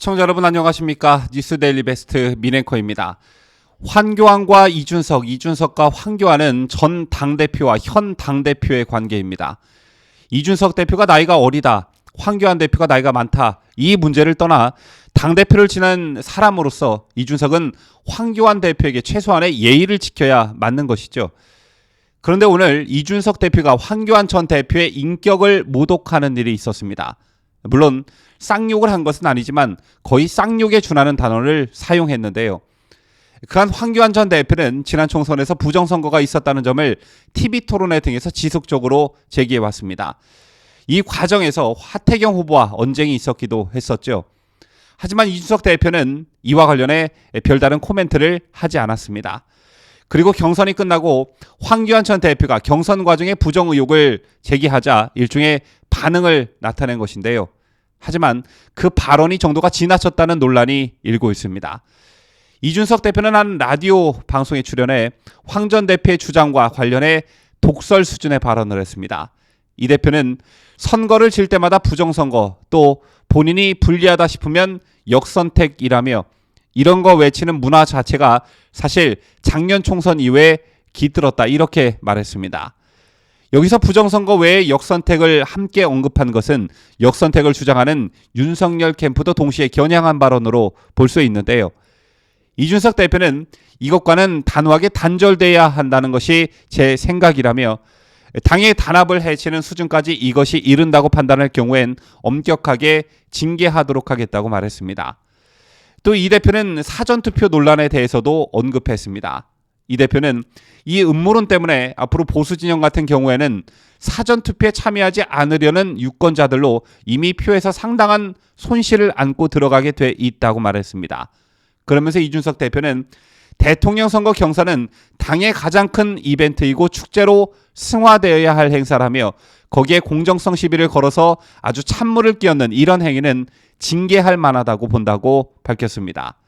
시청자 여러분 안녕하십니까? 뉴스데일리 베스트 민앵커입니다. 황교안과 이준석과 황교안은 전 당대표와 현 당대표의 관계입니다. 이준석 대표가 나이가 어리다, 황교안 대표가 나이가 많다, 이 문제를 떠나 당대표를 지난 사람으로서 이준석은 황교안 대표에게 최소한의 예의를 지켜야 맞는 것이죠. 그런데 오늘 이준석 대표가 황교안 전 대표의 인격을 모독하는 일이 있었습니다. 물론 쌍욕을 한 것은 아니지만 거의 쌍욕에 준하는 단어를 사용했는데요. 그한 황교안 전 대표는 지난 총선에서 부정선거가 있었다는 점을 TV토론회 등에서 지속적으로 제기해왔습니다. 이 과정에서 하태경 후보와 언쟁이 있었기도 했었죠. 하지만 이준석 대표는 이와 관련해 별다른 코멘트를 하지 않았습니다. 그리고 경선이 끝나고 황교안 전 대표가 경선 과정의 부정 의혹을 제기하자 일종의 반응을 나타낸 것인데요. 하지만 그 발언이 정도가 지나쳤다는 논란이 일고 있습니다. 이준석 대표는 한 라디오 방송에 출연해 황 전 대표의 주장과 관련해 독설 수준의 발언을 했습니다. 이 대표는 선거를 질 때마다 부정선거, 또 본인이 불리하다 싶으면 역선택이라며 이런 거 외치는 문화 자체가 사실 작년 총선 이후에 깃들었다, 이렇게 말했습니다. 여기서 부정선거 외에 역선택을 함께 언급한 것은 역선택을 주장하는 윤석열 캠프도 동시에 겨냥한 발언으로 볼 수 있는데요. 이준석 대표는 이것과는 단호하게 단절돼야 한다는 것이 제 생각이라며 당의 단합을 해치는 수준까지 이것이 이른다고 판단할 경우엔 엄격하게 징계하도록 하겠다고 말했습니다. 또 이 대표는 사전투표 논란에 대해서도 언급했습니다. 이 대표는 이 음모론 때문에 앞으로 보수진영 같은 경우에는 사전투표에 참여하지 않으려는 유권자들로 이미 표에서 상당한 손실을 안고 들어가게 돼 있다고 말했습니다. 그러면서 이준석 대표는 대통령 선거 경선은 당의 가장 큰 이벤트이고 축제로 승화되어야 할 행사라며 거기에 공정성 시비를 걸어서 아주 찬물을 끼얹는 이런 행위는 징계할 만하다고 본다고 밝혔습니다.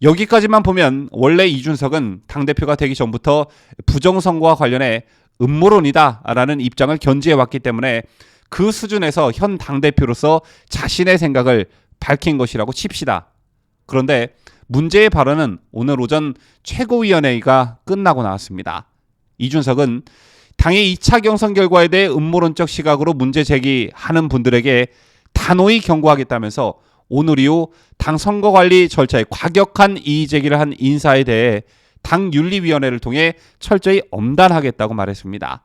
여기까지만 보면 원래 이준석은 당대표가 되기 전부터 부정선거와 관련해 음모론이다라는 입장을 견지해왔기 때문에 그 수준에서 현 당대표로서 자신의 생각을 밝힌 것이라고 칩시다. 그런데 문제의 발언은 오늘 오전 최고위원회의가 끝나고 나왔습니다. 이준석은 당의 2차 경선 결과에 대해 음모론적 시각으로 문제 제기하는 분들에게 단호히 경고하겠다면서 오늘 이후 당 선거관리 절차에 과격한 이의제기를 한 인사에 대해 당윤리위원회를 통해 철저히 엄단하겠다고 말했습니다.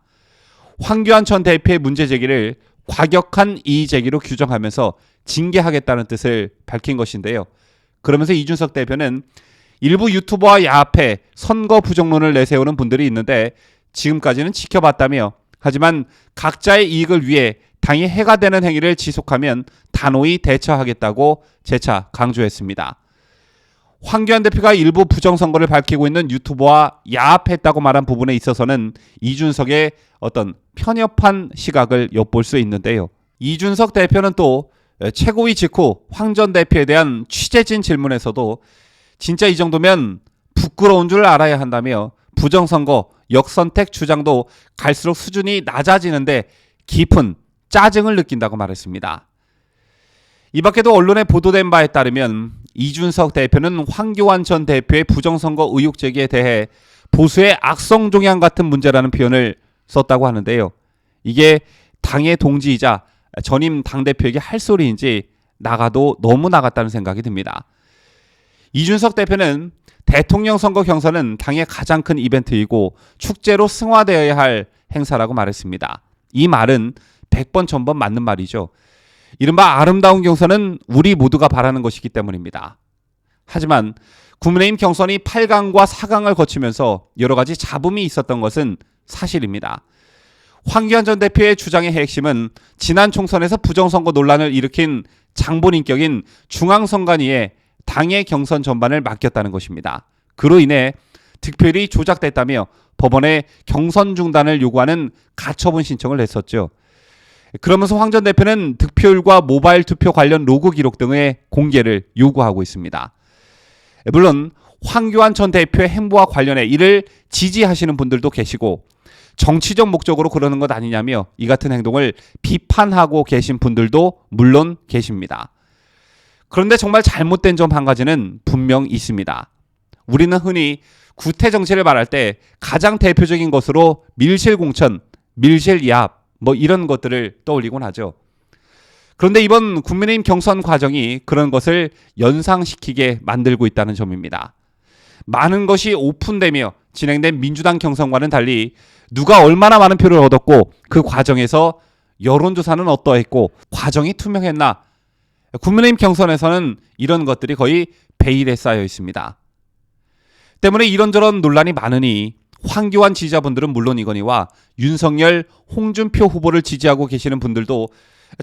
황교안 전 대표의 문제제기를 과격한 이의제기로 규정하면서 징계하겠다는 뜻을 밝힌 것인데요. 그러면서 이준석 대표는 일부 유튜버와 야합해 선거 부정론을 내세우는 분들이 있는데 지금까지는 지켜봤다며, 하지만 각자의 이익을 위해 당이 해가 되는 행위를 지속하면 단호히 대처하겠다고 재차 강조했습니다. 황교안 대표가 일부 부정선거를 밝히고 있는 유튜버와 야합했다고 말한 부분에 있어서는 이준석의 어떤 편협한 시각을 엿볼 수 있는데요. 이준석 대표는 또 최고위 직후 황 전 대표에 대한 취재진 질문에서도 진짜 이 정도면 부끄러운 줄 알아야 한다며 부정선거, 역선택 주장도 갈수록 수준이 낮아지는데 깊은 짜증을 느낀다고 말했습니다. 이 밖에도 언론에 보도된 바에 따르면 이준석 대표는 황교안 전 대표의 부정선거 의혹 제기에 대해 보수의 악성 종양 같은 문제라는 표현을 썼다고 하는데요. 이게 당의 동지이자 전임 당대표에게 할 소리인지 나가도 너무 나갔다는 생각이 듭니다. 이준석 대표는 대통령 선거 경선은 당의 가장 큰 이벤트이고 축제로 승화되어야 할 행사라고 말했습니다. 이 말은 100번 1000번 맞는 말이죠. 이른바 아름다운 경선은 우리 모두가 바라는 것이기 때문입니다. 하지만 국민의힘 경선이 8강과 4강을 거치면서 여러 가지 잡음이 있었던 것은 사실입니다. 황교안 전 대표의 주장의 핵심은 지난 총선에서 부정선거 논란을 일으킨 장본인격인 중앙선관위에 당의 경선 전반을 맡겼다는 것입니다. 그로 인해 득표율이 조작됐다며 법원에 경선 중단을 요구하는 가처분 신청을 냈었죠. 그러면서 황 전 대표는 득표율과 모바일 투표 관련 로그 기록 등의 공개를 요구하고 있습니다. 물론 황교안 전 대표의 행보와 관련해 이를 지지하시는 분들도 계시고 정치적 목적으로 그러는 것 아니냐며 이 같은 행동을 비판하고 계신 분들도 물론 계십니다. 그런데 정말 잘못된 점 한 가지는 분명 있습니다. 우리는 흔히 구태 정치를 말할 때 가장 대표적인 것으로 밀실공천, 밀실야합 뭐 이런 것들을 떠올리곤 하죠. 그런데 이번 국민의힘 경선 과정이 그런 것을 연상시키게 만들고 있다는 점입니다. 많은 것이 오픈되며 진행된 민주당 경선과는 달리 누가 얼마나 많은 표를 얻었고 그 과정에서 여론조사는 어떠했고 과정이 투명했나. 국민의힘 경선에서는 이런 것들이 거의 베일에 쌓여 있습니다. 때문에 이런저런 논란이 많으니 황교안 지지자분들은 물론이거니와 윤석열, 홍준표 후보를 지지하고 계시는 분들도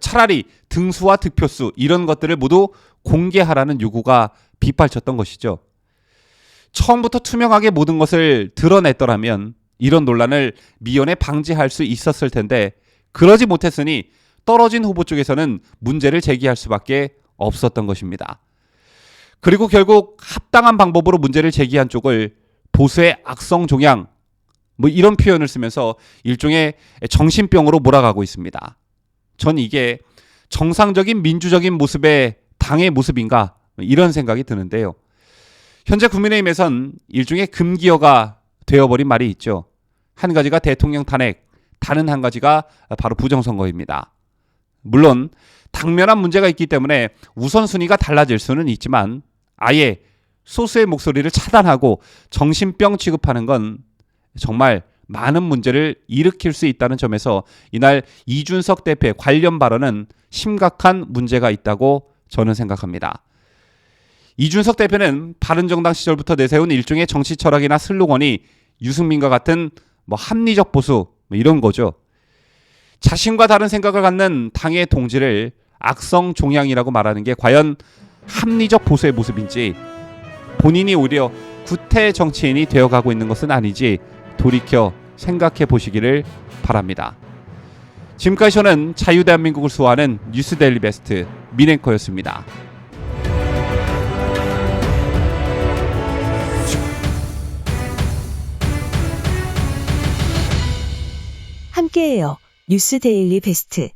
차라리 등수와 득표수 이런 것들을 모두 공개하라는 요구가 빗발쳤던 것이죠. 처음부터 투명하게 모든 것을 드러냈더라면 이런 논란을 미연에 방지할 수 있었을 텐데 그러지 못했으니 떨어진 후보 쪽에서는 문제를 제기할 수밖에 없었던 것입니다. 그리고 결국 합당한 방법으로 문제를 제기한 쪽을 보수의 악성 종양 뭐 이런 표현을 쓰면서 일종의 정신병으로 몰아가고 있습니다. 전 이게 정상적인 민주적인 모습의 당의 모습인가 이런 생각이 드는데요. 현재 국민의힘에선 일종의 금기어가 되어버린 말이 있죠. 한 가지가 대통령 탄핵, 다른 한 가지가 바로 부정선거입니다. 물론 당면한 문제가 있기 때문에 우선순위가 달라질 수는 있지만 아예 소수의 목소리를 차단하고 정신병 취급하는 건 정말 많은 문제를 일으킬 수 있다는 점에서 이날 이준석 대표의 관련 발언은 심각한 문제가 있다고 저는 생각합니다. 이준석 대표는 바른정당 시절부터 내세운 일종의 정치 철학이나 슬로건이 유승민과 같은 합리적 보수 이런 거죠. 자신과 다른 생각을 갖는 당의 동지를 악성 종양이라고 말하는 게 과연 합리적 보수의 모습인지 본인이 오히려 구태 정치인이 되어가고 있는 것은 아니지 돌이켜 생각해 보시기를 바랍니다. 지금까지 저는 자유대한민국을 수호하는 뉴스데일리 베스트 민앵커였습니다. 함께해요. 뉴스데일리 베스트.